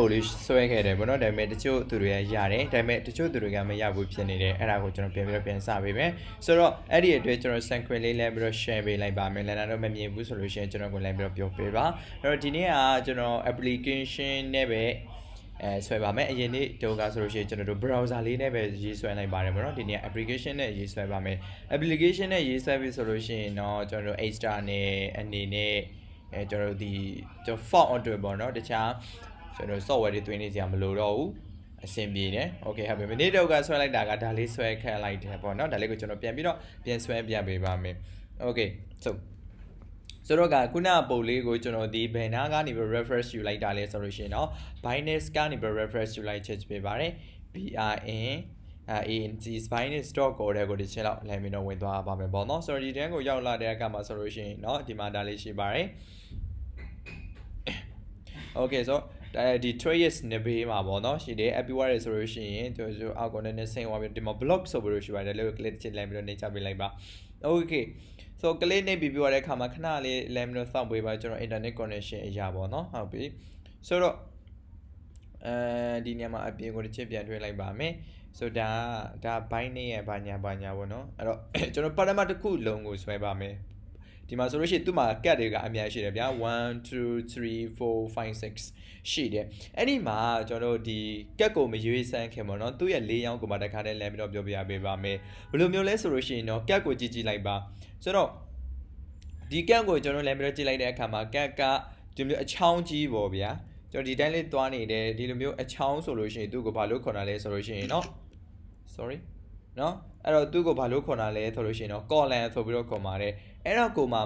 polish ဆွဲခဲ့တယ်ပေါ့နော်ဒါပေမဲ့တချို့သူတွေကရတယ်ဒါပေမဲ့တချို့သူတွေကမရဘူးဖြစ်နေတယ်အဲ့ဒါကိုကျွန်တော်ပြန်စပေးမယ်ဆိုတော့အဲ့ဒီအတွက်ကျွန်တော် screen လေးလည်းပြီးတော့ share ပေးလိုက်ပါမယ်လန်နာတော့မမြင်ဘူးဆိုလို့ရှိရင်ကျွန်တော်ကိုလည်းပြီးတော့ပြောပေးပါအဲ့တော့ဒီနေ့ကကျွန်တော် application နဲ့ပဲဆွဲပါမယ်အရင်နေ့တော့ကဆိုလို့ရှိရင်ကျွန်တော်တို့ browser လေးနဲ့ပဲရေးဆွဲလိုက်ပါတယ်ပေါ့နော်ဒီနေ့ application နဲ့ရေးဆွဲပါမယ် application နဲ့ရေးဆွဲပြီဆိုလို့ရှိရင်တော့ကျွန်တော်တို့ extra နဲ့အနေနဲ့ကျွန်တော်တို့ဒီကျွန်တော် font အတွက်ပေါ့နော်တခြားကျွန်တော် software တွေတွင်းနေကြမလို့တော့ဘူးအဆင်ပြေတယ် okay ဟုတ်ပြီမနေ့တော့ကဆွဲလိုက်တာကဒါလေးဆွဲခန့်လိုက်တယ်ပေါ့နော်ဒါလေးကိုကျွန်တော်ပြန်ဆွဲပြပေးပါမယ် okay so ဆိုတော့ကခုနပုံလေးကိုကျွန်တော်ဒီ banner ကနေပြီး reference ယူလိုက်တာလဲဆိုလို့ရှိရင်တော့ Binance ကနေပြီး reference ယူလိုက်ချက်ပေးပါတယ် BRN Binance stock ကိုတဲ့ကိုဒီချက်လောက်လမ်းပြီးတော့ဝင်သွားပါမယ်ပေါ့နော်ဆိုတော့ဒီတန်းကိုရောက်လာတဲ့အခါမှာဆိုလို့ရှိရင်เนาะဒီမှာဒါလေးရှိပါတယ် okay so ဒီ trace နဲ့ဘေးမှာပေါ့နော်ရှိတယ် app ဝရဆိုလို့ရှိရင်ကျွန်တော်အောက်ကနေနဲ့ဆင်းသွားပြီးဒီမှာ block ဆိုပြီးလို့ရှိပါတယ်လို့ click ချစ်လိုက်ပြီးတော့နေချပေးလိုက်ပါ okay so ကလေးနေပြီးပြောတဲ့အခါမှာခဏလေး lane လို့စောင့်ပေးပါကျွန်တော် internet connection အရာပေါ့နော်ဟုတ်ပြီဆိုတော့ဒီနေရာမှာအပြင်ကိုတစ်ချက်ပြန်ထွေးလိုက်ပါမယ် so ဒါ bind နဲ့ဘာညာပေါ့နော်အဲ့တော့ကျွန်တော် parameter တစ်ခုလုံးကိုဆွဲပါမယ်ဒီမှာဆိုလို့ရှိရင်သူ့မှာ cat တွေကအများရှိတယ်ဗျာ1 2 3 4 5 6ရှိတယ်အဲ့ဒီမှာကျွန်တော်တို့ဒီ cat ကိုမရွေးစမ်းခင်ပေါ့နော်သူ့ရဲ့၄ရောင်းကိုမှတစ်ခါတည်းလမ်းပြီးတော့ပြောပြပေးပါမယ်ဘယ်လိုမျိုးလဲဆိုလို့ရှိရင်တော့ cat ကိုကြည့်လိုက်ပါဆိုတော့ဒီ cat ကိုကျွန်တော်လမ်းပြီးတော့ကြည့်လိုက်တဲ့အခါမှာ cat ကဒီမျိုးအချောင်းကြီးပေါ့ဗျာကျွန်တော်ဒီတိုင်းလေးသွားနေတယ်ဒီလိုမျိုးအချောင်းဆိုလို့ရှိရင်သူ့ကိုဘာလို့ခေါ်တာလဲဆိုလို့ရှိရင်เนาะ sorry เนาะအဲ့တော့သူ့ကိုဘာလို့ခေါ်တာလဲဆိုလို့ရှိရင်တော့ column ဆိုပြီးတော့ခေါ်ပါတယ်အဲ့တော့ကိုမှ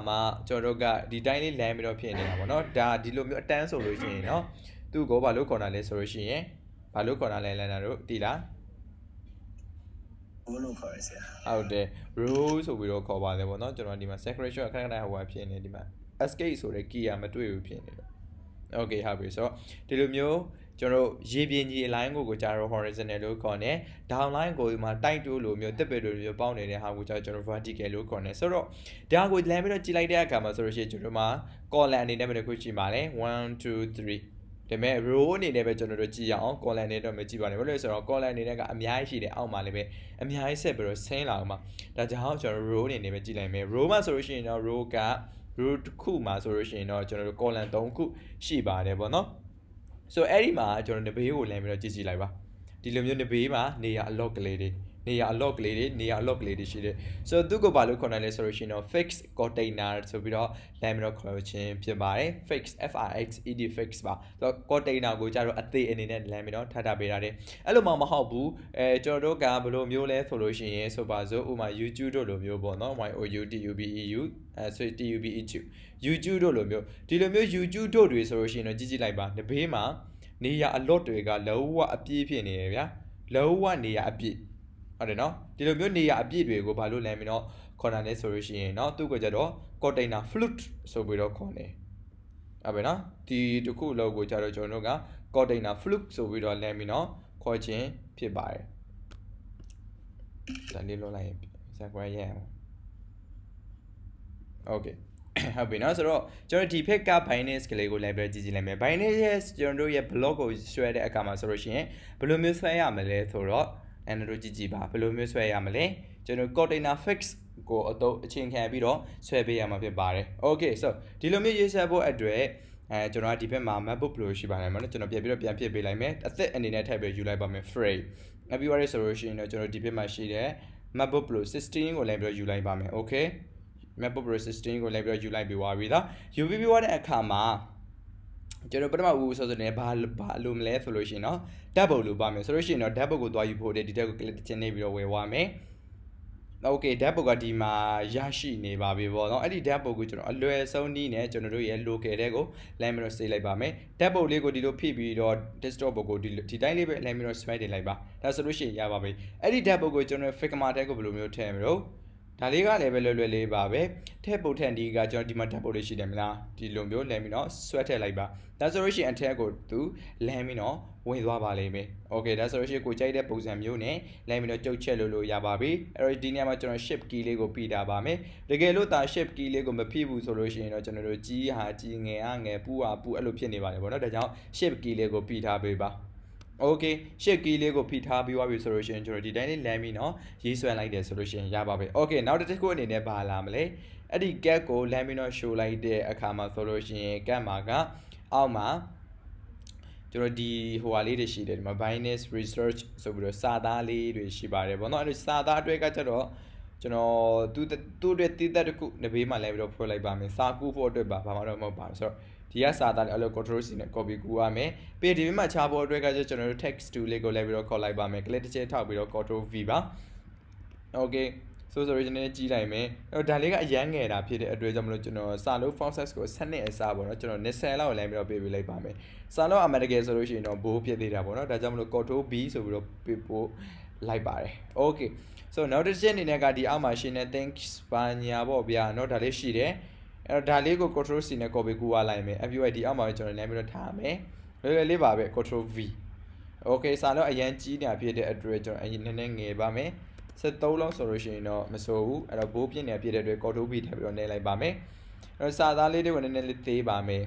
ကျွန်တော်တို့ကဒီတိုင်းလေးလမ်းပြီးတော့ဖြစ်နေတာပေါ့เนาะဒါဒီလိုမျိုးအတန်းဆိုလို့ရှိရင်เนาะသူ့ကိုဘာလို့ခေါ်တာလဲဆိုလို့ရှိရင်ဘာလို့ခေါ်တာလဲလမ်းတာတို့သိလားဘလို့ခေါ်ရဆရာဟုတ်တယ် row ဆိုပြီးတော့ခေါ်ပါတယ်ပေါ့เนาะကျွန်တော်ဒီမှာ separation ခဏဟိုဖြစ်နေဒီမှာ escape ဆိုတဲ့ key ကမတွေ့ဘူးဖြစ်နေတော့ okay ဟုတ်ပြီဆိုတော့ဒီလိုမျိုးကျွန်တော်ရေပြင်ကြီး line ကိုကြာတော့ horizontal လို့ခေါ်တယ် down line ကိုဒီမှာတိုက်တိုးလိုမျိုးတက်ပေလိုမျိုးပေါင်းနေတဲ့ဟာကိုကျွန်တော် vertical လို့ခေါ်တယ်ဆိုတော့ဒါကိုလမ်းပြီးတော့ကြည့်လိုက်တဲ့အခါမှာဆိုလို့ရှိရင်ကျွန်တော်မှာ column အနေနဲ့ဘယ်လိုခုရှိပါလဲ1 2 3ဒါပေမဲ့ row အနေနဲ့ပဲကျွန်တော်တို့ကြည့်ရအောင် column အနေနဲ့တော့မကြည့်ပါနဲ့ဘာလို့လဲဆိုတော့ column အနေနဲ့ကအများကြီးရှိတယ်အောက်မှာလည်းပဲအများကြီးဆက်ပြီးတော့ဆင်းလာအောင်ပါဒါကြောင့်ကျွန်တော် row အနေနဲ့ပဲကြည့်လိုက်မယ် row မှာဆိုလို့ရှိရင်တော့ row က row တစ်ခုမှာဆိုလို့ရှိရင်တော့ကျွန်တော်တို့ column 3ခုရှိပါတယ်ပေါ့နော်ဆိုအဲ့ဒီမှာကျွန်တော်နဘေးကိုလမ်းပြီးတော့ကြည့်လိုက်ပါဒီလိုမျိုးနဘေးမှာနေရ unlock ကလေးတွေနေရ unlock ကလေးတွေရှိတယ်ဆိုတော့သူကဘာလို့ခေါ်နိုင်လဲဆိုလို့ရှိရင်တော့ fix container ဆိုပြီးတော့လမ်းပြီးတော့ခေါ်ခြင်းဖြစ်ပါတယ် fix fix ပါဆိုတော့ container ကိုကြတော့အသေးအနေနဲ့လမ်းပြီးတော့ထားပေးရတယ်အဲ့လိုမှမဟုတ်ဘူးကျွန်တော်တို့ကဘယ်လိုမျိုးလဲဆိုလို့ရှိရင်ဆိုပါစို့ဥမာ YouTube တို့လိုမျိုးပေါ့နော် youtubeu so YouTube တို့လိုမျိုးဒီလိုမျိုး YouTube တို့တွေဆိုလို့ရှိရင်တော့ကြည့်လိုက်ပါနဘေးမှာနေရ allot တွေကလုံးဝအပြည့်ဖြစ်နေတယ်ဗျာလုံးဝနေရအပြည့်ဟုတ်တယ်နော်ဒီလိုမျိုးနေရအပြည့်တွေကိုဘာလို့လမ်းပြီးတော့ခေါ်တာလဲဆိုလို့ရှိရင်เนาะသူ့ကိုကြတော့ container flute ဆိုပြီးတော့ခေါ်တယ်ဟုတ်ပြီနော်ဒီတစ်ခုလောက်ကိုကြတော့ကျွန်တော်တို့က container flute ဆိုပြီးတော့လမ်းပြီးတော့ခေါ်ခြင်းဖြစ်ပါတယ်ဒါလေးလောက်လိုက်စကွဲရအောင် okay ဟုတ်ပြီနော်ဆိုတော့ကျွန်တော်ဒီဖက်က Binance ကလေးကိုလိုက်ပြီးကြည့်လိုက်မယ် Binance ကျွန်တော်တို့ရဲ့ blog ကိုဆွဲတဲ့အခါမှာဆိုလို့ရှိရင်ဘယ်လိုမျိုးဆွဲရမလဲဆိုတော့အဲ့တို့ကြည့်ပါဘယ်လိုမျိုးဆွဲရမလဲကျွန်တော် container fix ကိုအချိန်ခံပြီးတော့ဆွဲပေးရမှာဖြစ်ပါတယ် okay so ဒီလိုမျိုးရေးဆွဲဖို့အတွက်ကျွန်တော်ကဒီဘက်မှာ MacBook Pro ရှိပါတယ်မနော်ကျွန်တော်ပြန်ဖြစ်ပေးလိုက်မယ်အသက်အနေနဲ့ထပ်ပြီးယူလိုက်ပါမယ် frame အပြီးရဆိုလို့ရှိရင်တော့ကျွန်တော်ဒီဘက်မှာရှိတဲ့ MacBook Pro 16ကိုလည်းပြီးတော့ယူလိုက်ပါမယ် okay MacBook Pro 16ကိုလည်းပြီးတော့ယူလိုက်ပြီးသွားပြီလားယူပြီးသွားတဲ့အခါမှာကျွန်တော်ပထမဦးဆိုနေဘာလို့မလဲဆိုလို့ရှိရင်เนาะ double လို့ပါမယ်ဆိုလို့ရှိရင်တော့ double ကိုသွားယူဖို့ဒီတက်ကို click တစ်ချက်နေပြီးတော့ဝယ်သွားမယ် okay double ကဒီမှာရရှိနေပါပြီပေါ့เนาะအဲ့ဒီ double ကိုကျွန်တော်အလွယ်ဆုံးနည်းနဲ့ကျွန်တော်တို့ရဲ့ local တဲ့ကိုလမ်းပြီးတော့ save လိုက်ပါမယ် double လေးကိုဒီလိုဖိပြီးတော့ desktop ဘုတ်ကိုဒီတိုင်းလေးပဲလမ်းပြီးတော့ swipe တင်လိုက်ပါဒါဆိုလို့ရှိရင်ရပါပြီအဲ့ဒီ double ကိုကျွန်တော် Figma တဲ့ကိုဘယ်လိုမျိုးထည့်မလို့ ဒါလေးကလည်းပဲလွယ်လေးပါပဲထည့်ပုတ်ထန်ဒီကကျွန်တော်ဒီမှာထပ်ပုတ်လေးရှိတယ်မလားဒီလိုမျိုးလမ်းပြီးတော့ဆွဲထည့်လိုက်ပါဒါဆိုလို့ရှိရင်အထက်ကိုသူလမ်းပြီးတော့ဝင်သွားပါလိမ့်မယ်โอเคဒါဆိုလို့ရှိရင်ကိုကြိုက်တဲ့ပုံစံမျိုးနဲ့လမ်းပြီးတော့ကြုတ်ချက်လို့ရပါပြီအဲ့တော့ဒီနေရာမှာကျွန်တော် shift key လေးကိုပြီးတာပါမယ်တကယ်လို့ဒါ shift key လေးကိုမဖိဘူးဆိုလို့ရှိရင်တော့ကျွန်တော်တို့ကြီးဟာကြီးငယ်ဟာငယ်ပူဟာပူအဲ့လိုဖြစ်နေပါတယ်ပေါ့နော်ဒါကြောင့် shift key လေးကိုပြီးထားပေးပါโอเค shift key လေးကိုဖိထားပြီးသွားပြီဆိုလို့ရှိရင်ကျွန်တော်ဒီတိုင်းလေးလမ်းပြီးတော့ရေးဆွဲလိုက်တယ်ဆိုလို့ရှိရင်ရပါပြီโอเคနောက်တစ်ခုအနေနဲ့ပါလာမလဲအဲ့ဒီ gap ကိုလမ်းပြီးတော့ show လိုက်တဲ့အခါမှာဆိုလို့ရှိရင် gap မှာကအောက်မှာကျွန်တော်ဒီဟိုဟာလေးတွေရှိတယ်ဒီမှာ binance research ဆိုပြီးတော့စာသားလေးတွေရှိပါတယ်ပေါ့နော်အဲ့ဒီစာသားအတွက်ကကျတော့ကျွန်တော်သူ့အတွက်တည်တဲ့တခုနဘေးမှာလဲပြီးတော့ဖွင့်လိုက်ပါမယ်စာကူဖို့အတွက်ပါဘာမှတော့မဟုတ်ပါဘူးဆိုတော့ဒီကစာသားလေးအဲ့လို control C နဲ့ copy ကူရမယ်ပြီးဒီဘေးမှာခြားဖို့အတွက်ကကျကျွန်တော်တို့ text tool လေးကိုလဲပြီးတော့ခေါ်လိုက်ပါမယ် click တစ်ချက်ထောက်ပြီးတော့ control V ပါ okay so original ကြီးလိုက်မယ်အဲ့တော့ဒါလေးကအရန်ငယ်တာဖြစ်တဲ့အတွက်ကြောင့်မလို့ကျွန်တော်စာလုံး font size ကို7နှစ်အစားပေါ့နော်ကျွန်တော်20လောက်လဲပြီးတော့ပေးပေးလိုက်ပါမယ်စာလုံးအမှန်တကယ်ဆိုလို့ရှိရင်တော့ဘိုးဖြစ်သေးတာပေါ့နော်ဒါကြောင့်မလို့ control B ဆိုပြီးတော့ပေးဖို့လိုက်ပါတယ် okay so နောက်တစ်ချက်အနေနဲ့ကဒီအောက်မှာရှင်းတဲ့ thanks ပါညာပေါ့ဗျာเนาะဒါလေးရှိတယ်အဲ့တော့ဒါလေးကို control C နဲ့ copy ကူရလိုက်မယ်အပြည့်ဒီအောက်မှာကျွန်တော်လဲပြီးတော့ထားမယ်လွယ်လွယ်လေးပါပဲ control V okay စာလုံးအရန်ကြီးနေတာဖြစ်တဲ့အတွက်ကျွန်တော်အရင်နည်းနည်းငယ်ပါမယ်73လောက်ဆိုလို့ရှိရင်တော့မဆိုဘူးအဲ့တော့ဘိုးပြင်းနေပြည့်တဲ့အတွက် control B ထည့်ပြီးတော့နေလိုက်ပါမယ်အဲ့တော့စာသားလေးတွေကိုနည်းနည်းလေးသေးပါမယ်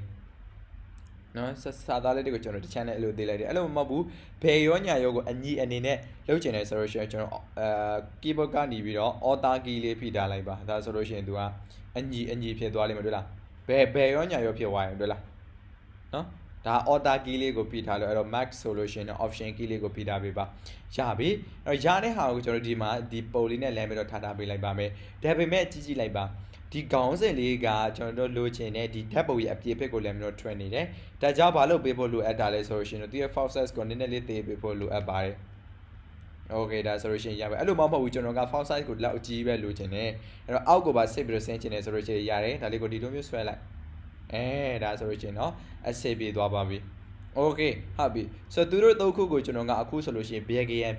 နော်စာသားလေးတွေကိုကျွန်တော်တစ်ချမ်းနဲ့အဲ့လိုသေးလိုက်တယ်အဲ့လိုမဟုတ်ဘူးဘယ်ရောညာရောကိုအညီအနေနဲ့လုပ်ချင်တယ်ဆိုလို့ရှိရင်ကျွန်တော်keyboard ကနေပြီးတော့ auto key လေးဖိထားလိုက်ပါဒါဆိုလို့ရှိရင်သူကအညီဖြစ်သွားလိမ့်မယ်တွေ့လားဘယ်ရောညာရောဖြစ်သွားရင်တွေ့လားနော်ဒါ auto key လေးကိုဖိထားလို့အဲ့တော့ max ဆိုလို့ရှိရင် option key လေးကိုဖိထားပေးပါရပြီအဲ့တော့ရတဲ့ဟာကိုကျွန်တော်ဒီမှာဒီပုံလေးနဲ့လမ်းပြီးတော့ထားပေးလိုက်ပါမယ်ဒါပေမဲ့ကြည့်လိုက်ပါဒီခေါင်းစဉ်လေးကကျွန်တော်တို့လိုချင်တဲ့ဒီဓာတ်ပုံရဲ့အပြည့်အဖြစ်ကိုလည်းမျိုးထွက်နေတယ်။ဒါကြောင့်ဘာလို့ပေးဖို့လိုအပ်တာလဲဆိုလို့ရှိရင်သူရဲ့ font size ကိုနည်းနည်းလေးသေးပေးဖို့လိုအပ်ပါတယ်။ Okay ဒါဆိုလို့ရှိရင်ရပါအဲ့လိုမှမဟုတ်ဘူးကျွန်တော်က font size ကိုလောက်အကြီးပဲလိုချင်တယ်။အဲ့တော့အောက်ကိုပါစစ်ပြီးတော့ဆင်းချင်တယ်ဆိုလို့ရှိရင်ရတယ်။ဒါလေးကိုဒီလိုမျိုးဆွဲလိုက်။ဒါဆိုလို့ရှိရင်တော့အဆင်ပြေသွားပါပြီ။ Okay ဟုတ်ပြီဆိုတော့သူတို့သုံးခုကိုကျွန်တော်ကအခုဆိုလို့ရှိရင် BGM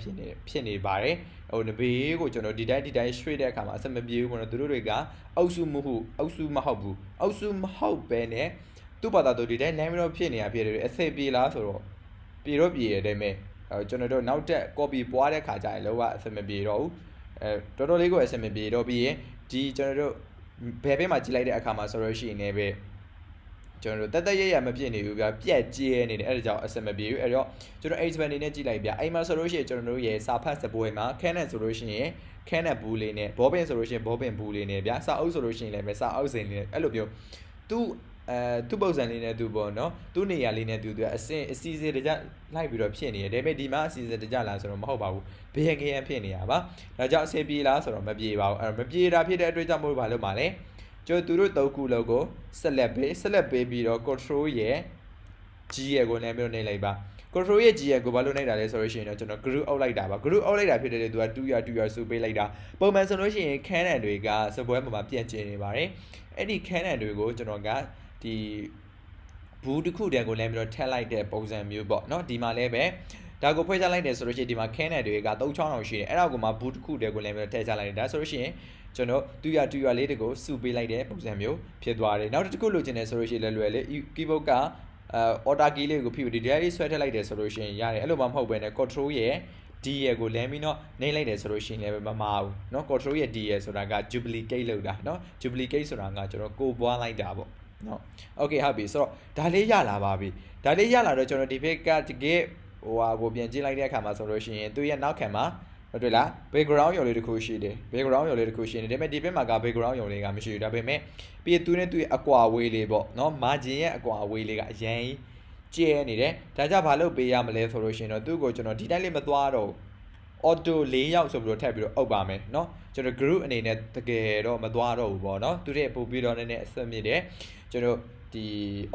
ဖြစ်နေပါတယ်ဟိုနဘေးကိုကျွန်တော်ဒီတိုင်းရွှေ့တဲ့အခါမှာအဆင်မပြေဘူးပေါ့နော်သူတို့တွေကအုပ်စုမဟုတ်ဘူးအုပ်စုမဟုတ်ပဲနဲ့သူ့ဘာသာသူဒီတိုင်းလမ်းပြီးတော့ဖြစ်နေရဖြစ်တယ်အဆင်ပြေလားဆိုတော့ပြေတော့ပြေရတယ်မဲ့ကျွန်တော်တို့နောက်တက် copy ပွားတဲ့ခါကျရင်လောကအဆင်မပြေတော့ဘူးတော်တော်လေးကိုအဆင်မပြေတော့ပြီးရင်ဒီကျွန်တော်တို့ဘယ်ဘက်မှာကြည့်လိုက်တဲ့အခါမှာဆိုလို့ရှိရင်လည်းပဲကျွန်တော်တို့တက်ရမပြည့်နေဘူးဗျာပြက်ကျဲနေတယ်အဲ့ဒါကြောင့်အဆင်မပြေဘူးအဲ့တော့ကျွန်တော် H-band နေနဲ့ကြည့်လိုက်ဗျာအိမ်မှာဆိုလို့ရှိရင်ကျွန်တော်တို့ရဲ့စာဖတ်စပွဲမှာ Canon ဆိုလို့ရှိရင် Canon ဘူးလေးနဲ့ Bobbin ဆိုလို့ရှိရင် Bobbin ဘူးလေးနဲ့ဗျာစာအုပ်ဆိုလို့ရှိရင်လည်းစာအုပ်စိန်လေးနဲ့အဲ့လိုမျိုးသူ့ပုံစံလေးနဲ့သူပေါ့နော်သူ့နေရာလေးနဲ့သူအစီအစဉ်တကြလိုက်ပြီးတော့ဖြစ်နေတယ်ဒါပေမဲ့ဒီမှာအစီအစဉ်တကြလားဆိုတော့မဟုတ်ပါဘူးဘေးခင်ဖြစ်နေတာပါဒါကြောင့်အဆင်ပြေလားဆိုတော့မပြေပါဘူးအဲ့တော့မပြေတာဖြစ်တဲ့အတွက်ကြောင့်မို့ဘာလို့မှလဲကျွန်တော်တို့သုံးခုလုံးကို select ပေးပြီးတော့ control ရဲ့ G ရဲ့ကိုလည်းမျိုးနေလိုက်ပါ control ရဲ့ G ရဲ့ကိုဘာလို့နိုင်တာလဲဆိုလို့ရှိရင်တော့ကျွန်တော် group အောက်လိုက်တာပါ group အောက်လိုက်တာဖြစ်တဲ့သူက2 စုပေးလိုက်တာပုံမှန်ဆိုလို့ရှိရင် Canon တွေကစပွဲမှာပြန့်ကျင်နေပါတယ်အဲ့ဒီ Canon တွေကိုကျွန်တော်ကဒီဘူးတစ်ခုတည်းကိုလည်းမျိုးထက်လိုက်တဲ့ပုံစံမျိုးပေါ့เนาะဒီမှာလည်းပဲဒါကိုဖွဲ့ချလိုက်တယ်ဆိုလို့ရှိရင်ဒီမှာ Canon တွေက3000ရှိတယ်အဲ့ဒါကိုမှဘူးတစ်ခုတည်းကိုလည်းမျိုးထည့်ချလိုက်တယ်ဒါဆိုလို့ရှိရင်ကျွန်တော်200လေးတွေကိုစုပေးလိုက်တဲ့ပုံစံမျိုးဖြစ်သွားတယ်နောက်တစ်ခုလိုချင်တယ်ဆိုလို့ရှိရင်လည်းလွယ်လေ keyboard ကorder key လေးကိုဖိပြီးဒီ diary ဆွဲထည့်လိုက်တယ်ဆိုလို့ရှိရင်ရတယ်အဲ့လိုမှမဟုတ်ဘဲနဲ့ control ရဲ့ D ရဲ့ကိုလမ်းပြီးတော့နှိမ့်လိုက်တယ်ဆိုလို့ရှိရင်လည်းမမာဘူးเนาะ control ရဲ့ D ရဲ့ဆိုတာက duplicate လောက်တာเนาะ duplicate ဆိုတာကကျွန်တော်ကိုပွားလိုက်တာပေါ့เนาะ okay ဟုတ်ပြီဆိုတော့ဒါလေးရလာပါပြီဒါလေးရလာတော့ကျွန်တော်ဒီဘက်ကတကယ်ဟိုဟာကိုပြန်ကြည့်လိုက်တဲ့အခါမှာဆိုလို့ရှိရင်သူရဲ့နောက်ခံမှာတွေ့လား background ရော်လေးတစ်ခုရှိတယ် background ရော်လေးတစ်ခုရှိနေတယ်ဒါပေမဲ့ဒီဘက်မှာက background ရော်လေးကမရှိဘူးဒါပေမဲ့ပြီးသူနဲ့သူရဲ့အကွာဝေးလေးပေါ့เนาะ margin ရဲ့အကွာဝေးလေးကအရင်ကျဲနေတယ်ဒါကြောင့်ဘာလို့ပေးရမလဲဆိုလို့ရှိရင်တော့သူ့ကိုကျွန်တော်ဒီတိုင်းလေးမသွားတော့ auto 4ယောက်ဆိုပြီးတော့ထည့်ပြီးတော့အုပ်ပါမယ်เนาะကျွန်တော် group အနေနဲ့တကယ်တော့မသွားတော့ဘူးပေါ့เนาะသူရဲ့ပို့ပြီးတော့နည်းနည်းအဆင်ပြေတယ်ကျွန်တော်ဒီ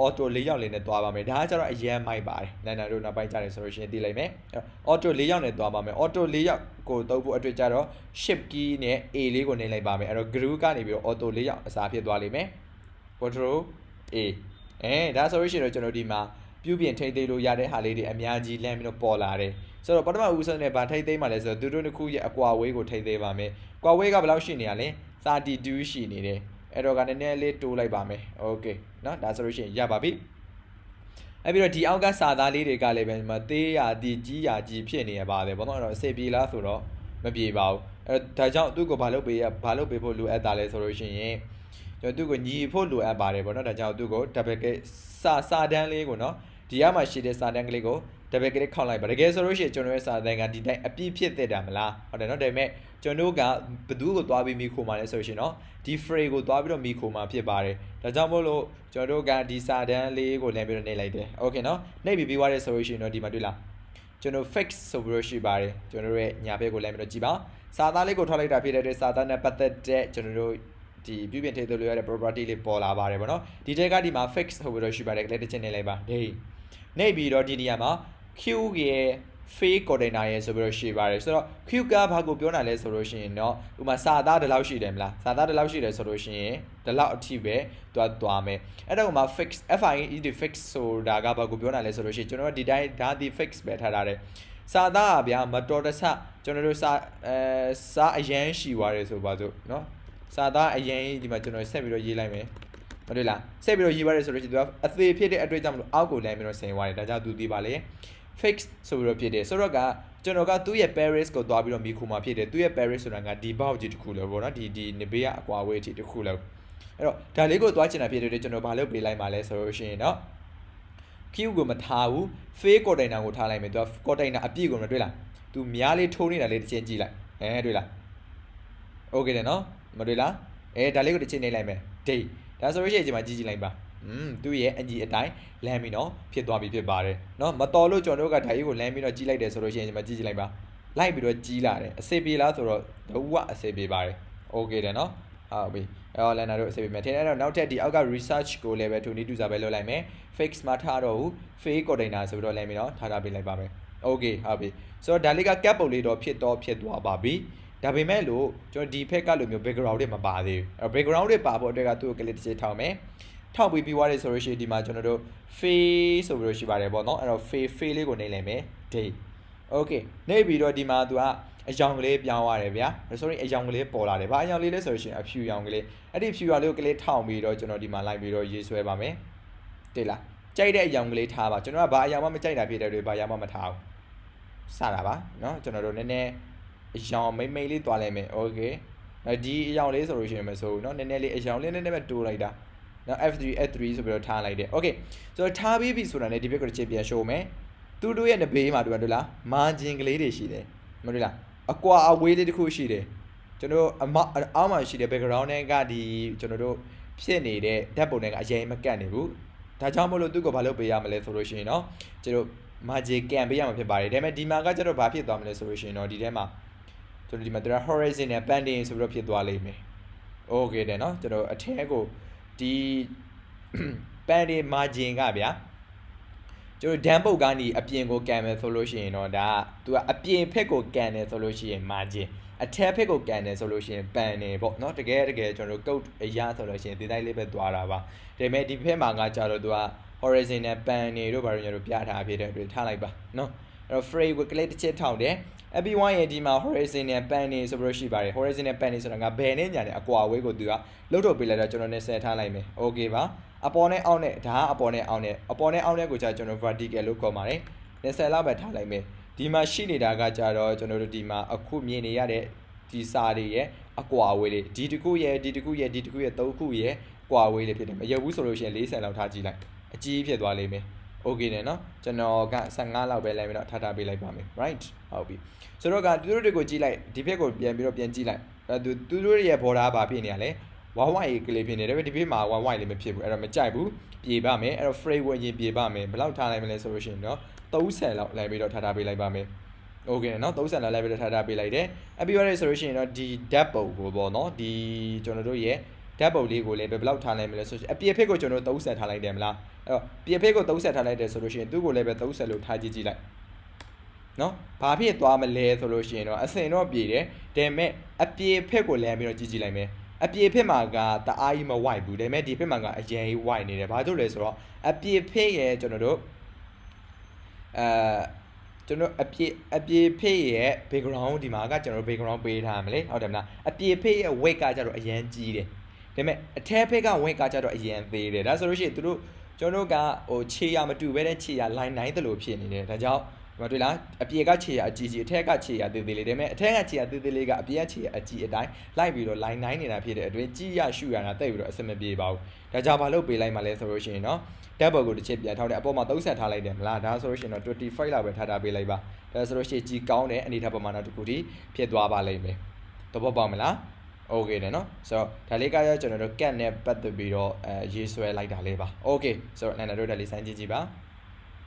auto 4ယောက်လေးနဲ့သွားပါမယ်ဒါကကျတော့အရင်မိုက်ပါတယ်နာတို့နောက်ပိုင်းကြတယ်ဆိုလို့ရှိရင်သိလိုက်မယ် auto 4ယောက်နဲ့သွားပါမယ် auto 4ယောက်ကိုတုပ်ဖို့အတွက်ကြတော့ shift key နဲ့ A လေးကိုနှိပ်လိုက်ပါမယ်အဲ့တော့ group ကနေပြီးတော့ auto 4ယောက်အစားဖြစ်သွားလိမ့်မယ် control A ဒါဆိုလို့ရှိရင်တော့ကျွန်တော်ဒီမှာ ပြုပြင်ထိသိလို့ရတဲ့ဟာလေးတွေအများကြီးလမ်းပြီးတော့ပေါ်လာတယ်ဆိုတော့ပထမဦးဆုံးနဲ့ဗာထိသိမှလည်းဆိုတော့သူတို့တစ်ခုရဲ့အကွာဝေးကိုထိသိပါမယ်ကွာဝေးကဘယ်လောက်ရှိနေရလဲ32ရှိနေတယ်အဲ့တော့ကနည်းနည်းလေးတိုးလိုက်ပါမယ်โอเคเนาะဒါဆိုလို့ရှိရင်ရပါပြီအဲ့ပြီးတော့ဒီအောက်ကစာသားလေးတွေကလည်းပဲမသေးရသည်ကြီးရကြီးဖြစ်နေရပါတယ်ဘောနော်အဲ့တော့အစေပြေလားဆိုတော့မပြေပါဘူးအဲ့ဒါကြောင့်သူ့ကိုဘာလုပ်ပေးဖို့လိုအပ်တာလဲဆိုလို့ရှိရင်ကျွန်တော်သူ့ကိုညီဖို့လိုအပ်ပါတယ်ဘောနော်ဒါကြောင့်သူ့ကို double click စာတန်းလေးကိုနော်ဒီကမှရှိတဲ့စာတန်းကလေးကို double click ခောက်လိုက်ပါတကယ်ဆိုလို့ရှိရင်ကျွန်တော်ရဲ့စာတန်းကဒီတိုင်းအပြည့်ဖြစ်တဲ့တာမလားဟုတ်တယ်နော်ဒါပေမဲ့ကျွန်တော်ကဘသူကိုသွားပြီးမိခိုမှာလဲဆိုလို့ရှိရင်နော်ဒီ frame ကိုသွားပြီးတော့မိခိုမှာဖြစ်ပါတယ်ဒါကြောင့်မို့လို့ကျွန်တော်ကဒီစာတန်းလေးကိုလည်းပြီးတော့နှိပ်လိုက်တယ်โอเคနော်နှိပ်ပြီးသွားတဲ့ဆိုလို့ရှိရင်တော့ဒီမှာတွေ့လားကျွန်တော် fix ဆိုပြီးတော့ရှိပါတယ်ကျွန်တော်ရဲ့ညာဘက်ကိုလည်းပြီးတော့ကြည့်ပါစာသားလေးကိုထောက်လိုက်တာဖြစ်တဲ့စာသားနဲ့ပတ်သက်တဲ့ကျွန်တော်တို့ဒီပြုပြင်ထိသိလို့ရတဲ့ property လေးပေါ်လာပါတယ်ဗောနော်ဒီတက်ကဒီမှာ fix ဆိုပြီးတော့ရှိပါတယ်ကလေးတစ်ချက်နှိပ်လိုက်ပါနေပြီးတော့ဒီနေရာမှာ Q ရဲ့ fake container ရဲ့ဆိုပြီးတော့ရှိပါတယ်ဆိုတော့ Q ကဘာကိုပြောတာလဲဆိုလို့ရှိရင်တော့ဥပမာစာသားဒီလောက်ရှိတယ်မလားစာသားဒီလောက်ရှိတယ်ဆိုလို့ရှိရင်ဒီလောက်အထိပဲသွားမယ်အဲ့တော့ဥပမာ fix fix ဆိုတာကဘာကိုပြောတာလဲဆိုလို့ရှိရင်ကျွန်တော်တို့ဒီတိုင်းဒါဒီ fix ပဲထားထားတယ်စာသားဗျာမတော်တဆကျွန်တော်တို့စာအရန်ရှိသွားတယ်ဆိုပါစို့เนาะစာသားအရင်ဒီမှာကျွန်တော်ဆက်ပြီးတော့ရေးလိုက်မယ်မတွေ့လားဆက်ပြီးတော့ရေးပါတယ်ဆိုလို့ရှိရင်သူကအသေးဖြစ်တဲ့အတွက်ကြောင့်မလို့အောက်ကိုလမ်းပြီးတော့ဆင်သွားတယ်ဒါကြောင့်သူသိပါလေ fix ဆိုပြီးတော့ဖြစ်တယ်ဆိုတော့ကကျွန်တော်ကသူ့ရဲ့ Paris ကိုသွားပြီးတော့မိခိုမှာဖြစ်တယ်သူ့ရဲ့ Paris ဆိုတာကဒီ box ကြီးတစ်ခုလို့ပေါ့နော်ဒီနေဘေးကအကွာဝေးကြီးတစ်ခုလို့အဲ့တော့ဒါလေးကိုသွားချင်တာဖြစ်တယ်ကျွန်တော်ဘာလုပ်ပေးလိုက်မှာလဲဆိုလို့ရှိရင်တော့ Q ကိုမထားဘူး fake container ကိုထားလိုက်မယ်သူက container အပြည့်ကိုမတွေ့လားသူများလေးထိုးနေတာလေးတစ်ချင်းကြည့်လိုက်တွေ့လား okay တယ်နော်မတွေ့လားဒါလေးကိုတစ်ချင်းနှိပ်လိုက်မယ် date ဒါဆိုလို့ရှိရင်ဒီမှာကြည့်လိုက်ပါသူ့ရဲ့အညီအတိုင်းလမ်းပြီးတော့ဖြစ်သွားပြီဖြစ်ပါတယ်เนาะမတော်လို့ကျွန်တော်တို့ကဓာတ်ကြီးကိုလမ်းပြီးတော့ကြီးလိုက်တယ်ဆိုလို့ရှိရင်ဒီမှာကြည့်လိုက်ပါလိုက်ပြီးတော့ကြီးလာတယ်အစေပြေလားဆိုတော့ဒုဝအစေပြေပါတယ် okay တယ်เนาะဟုတ်ပြီအဲ့တော့လန်နာတို့အစေပြေမယ်ထင်တယ်အဲ့တော့နောက်ထပ်ဒီအောက်က research ကိုလည်းပဲ2 need to စာပဲလုပ်လိုက်မယ် fix မှာထားတော့ဘူး fake container ဆိုပြီးတော့လမ်းပြီးတော့ထားပေးလိုက်ပါမယ် okay ဟုတ်ပြီဆိုတော့ဒါလေးက cap ပုံလေးတော့ဖြစ်သွားပါပြီဒါပေမဲ့လို့ကျွန်တော်ဒီဖက်ကလိုမျိုး background တွေမပါသေးဘူးအဲ့ background တွေပါဖို့အတွက်ကသူ့ကို click တစ်ချက်ထောက်မယ်ထောက်ပြီးသွားတယ်ဆိုလို့ရှိရင်ဒီမှာကျွန်တော်တို့ face ဆိုပြီးတော့ရှိပါတယ်ပေါ့နော်အဲ့တော့ face လေးကိုနှိပ်လိုက်မယ် date okay နှိပ်ပြီးတော့ဒီမှာသူကအယောင်ကလေးပြောင်းသွားတယ်ဗျာ sorry အယောင်ကလေးပေါ်လာတယ်ဗာအယောင်လေးလဲဆိုလို့ရှိရင်အဖြူရောင်ကလေးအဲ့ဒီဖြူရောင်လေးကိုကလေးထောက်ပြီးတော့ကျွန်တော်ဒီမှာလိုက်ပြီးတော့ရေးဆွဲပါမယ်တွေ့လားကြိုက်တဲ့အယောင်ကလေးထားပါကျွန်တော်ကဘာအယောင်မှမကြိုက်တာဖြစ်တဲ့တွေဘာအယောင်မှမထားဘူးစတာပါနော်ကျွန်တော်တို့နည်းနည်းအယောင်မိတ်လေးတွားလိုက်မယ် okay ဒီအယောင်လေးဆိုလို့ရှိရင်မဆိုဘူးเนาะနည်းနည်းလေးအယောင်လေးနည်းနည်းပဲတိုးလိုက်တာနော် F3 ဆိုပြီးတော့ထားလိုက်တယ် okay ဆိုတော့ထားပြီးပြီဆိုတာနဲ့ဒီဘက်ကိုတစ်ချက်ပြန် show မယ်သူတို့ရဲ့နဘေးမှာတွေ့လား margin ကလေးတွေရှိတယ်မတွေ့လားအကွာအဝေးလေးတစ်ခုရှိတယ်ကျွန်တော်အောက်မှာရှိတဲ့ background နဲ့ကဒီကျွန်တော်တို့ဖြစ်နေတဲ့ဓာတ်ပုံတွေကအရင်မကတ်နေဘူးဒါကြောင့်မို့လို့သူ့ကိုဘာလုပ်ပေးရမလဲဆိုလို့ရှိရင်เนาะကျွန်တော် margin ကန်ပေးရမှာဖြစ်ပါတယ်ဒါပေမဲ့ဒီမှာကကျတော့ဘာဖြစ်သွားမလဲဆိုလို့ရှိရင်เนาะဒီထဲမှာကျွန်တော်ဒီမှာသူက horizon နဲ့ banding ဆိုပြီးတော့ဖြစ်သွားလိမ့်မယ် okay တယ်เนาะကျွန်တော်အထက်ကိုဒီပန်ဒီ margin ကဗျာကျွန်တော်ဒန်ပုတ်ကနေအပြင်ကိုကန်မယ်ဆိုလို့ရှိရင်တော့ဒါကသူကအပြင်ဖက်ကိုကန်တယ်ဆိုလို့ရှိရင် margin အထက်ဖက်ကိုကန်တယ်ဆိုလို့ရှိရင်ပန်နေပေါ့เนาะတကယ်ကျွန်တော်တို့ code အရာဆိုလို့ရှိရင်ဒီတိုင်းလေးပဲသွားတာပါဒါပေမဲ့ဒီဖက်မှာကကြတော့သူက horizon နဲ့ပန်နေတို့ဘာလို့ညတို့ပြထားဖြစ်တဲ့အတွက်ထားလိုက်ပါเนาะအဲ့တော့ frame ကို click တစ်ချက်ထောက်တယ် everyone ရဲ့ဒီမှာ horizon နဲ့ pan နေဆိုပြီးတော့ရှိပါတယ် horizon နဲ့ pan နေဆိုတာကဘယ်နဲ့ညာနဲ့အကွာအဝေးကိုသူကလှုပ်ထုတ်ပေးလိုက်တော့ကျွန်တော်နဲ့ဆက်ထားလိုက်မယ် okay ပါအပေါ်နဲ့အောက်နဲ့ဒါကအပေါ်နဲ့အောက်နဲ့ကိုကြာကျွန်တော် vertical လို့ခေါ်ပါတယ်20လောက်ပဲထားလိုက်မယ်ဒီမှာရှိနေတာကကြတော့ကျွန်တော်တို့ဒီမှာအခုမြင်နေရတဲ့ဒီစာတွေရဲ့အကွာအဝေးလေးဒီတစ်ခုရဲ့3ခုရဲ့ကွာအဝေးလေးဖြစ်တယ်မရုပ်ဘူးဆိုလို့ရှိရင်40လောက်ထားကြည့်လိုက်အကြီးဖြစ်သွားလိမ့်မယ် okay နဲ့เนาะကျွန်တော်က15လောက်ပဲလိုက်ပြီးတော့ထားပေးလိုက်ပါမယ် right ဟုတ်ပြီဆိုတော့ကသူတို့တွေကိုကြည့်လိုက်ဒီဘက်ကိုပြန်ကြည့်လိုက်သူတို့ရဲ့ border ဘာဖြစ်နေရလဲဝါဝိုင်ကလေးဖြစ်နေတယ်ဒီဘက်မှာဝါဝိုင်လေးမဖြစ်ဘူးအဲ့တော့မကြိုက်ဘူးပြေပါမယ်အဲ့တော့ frame ကိုအရင်ပြေပါမယ်ဘယ်လောက်ထားလိုက်မလဲဆိုလို့ရှိရင်เนาะ30လောက်လိုက်ပြီးတော့ထားပေးလိုက်ပါမယ် okay เนาะ30လောက်လိုက်ပြီးတော့ထားပေးလိုက်တယ်အပြီးရတယ်ဆိုလို့ရှိရင်တော့ဒီ depth ပုံကိုပေါ့เนาะဒီကျွန်တော်တို့ရဲ့ depth ပုံလေးကိုလည်းဘယ်လောက်ထားလိုက်မလဲဆိုရင်အပြည့်ဖက်ကိုကျွန်တော်တို့30ထားလိုက်တယ်မလားအဲ့တော့ပြည့်ဖက်ကို30ထားလိုက်တယ်ဆိုလို့ရှိရင်သူ့ကိုလည်းပဲ30လို့ထားကြည့်လိုက်နော်ဘာဖြစ်သွားမလဲဆိုလို့ရှိရင်တော့အစင်တော့ပြေတယ်ဒါပေမဲ့အပြေဖက်ကိုလမ်းပြီးတော့ကြည့်လိုက်မယ်အပြေဖက်မှာကတအားကြီးမဝိုက်ဘူးဒါပေမဲ့ဒီဖက်မှာကအရင်ကြီးဝိုက်နေတယ်ဘာလို့လဲဆိုတော့အပြေဖက်ရဲ့ကျွန်တော်တို့ ကျွန်တော်အပြေဖိတ်ရဲ့ background ဒီမှာကကျွန်တော် background ပေးထားမယ်လေဟုတ်တယ်မလားအပြေဖိတ်ရဲ့ weight ကကြတော့အရန်ကြီးတယ်ဒါပေမဲ့အထဲဖိတ်က weight ကကြတော့အရန်သေးတယ်ဒါဆိုလို့ရှိရင်သူတို့ကျွန်တော်ကဟိုခြေရမတူဘဲတဲ့ခြေရ line 9တလို့ဖြစ်နေတယ်ဒါကြောင့်မတွေ့လားအပြေကခြေရအကြီးကြီးအထက်ကခြေရသေးသေးလေးဒါပေမဲ့အထက်ကခြေရသေးသေးလေးကအပြေကခြေရအကြီးအတိုင်းလိုက်ပြီးတော့ line 9နေတာဖြစ်တဲ့အတွင်းကြီးရရှူရတာတိတ်ပြီးတော့အဆင်မပြေပါဘူးဒါကြောင့်ဘာလို့ပေးလိုက်မှလဲဆိုလို့ရှိရင်เนาะတက်ဘော်ကိုတစ်ချက်ပြန်ထောက်တယ်အပေါ်မှာ30ထားလိုက်တယ်မလားဒါဆိုလို့ရှိရင်တော့25လောက်ပဲထားပေးလိုက်ပါဒါဆိုလို့ရှိရင်ကြီးကောင်းတဲ့အနေထားပမာဏတစ်ခုထိဖြစ်သွားပါလိမ့်မယ်သဘောပေါက်မလားโอเคတယ်เนาะဆိုတော့ဒါလေးကကျွန်တော်တို့ cat နဲ့ပတ်သက်ပြီးတော့ရေးဆွဲလိုက်တာလေးပါโอเคဆိုတော့နန္ဒတို့ဒါလေးစမ်းကြည့်ကြည့်ပါ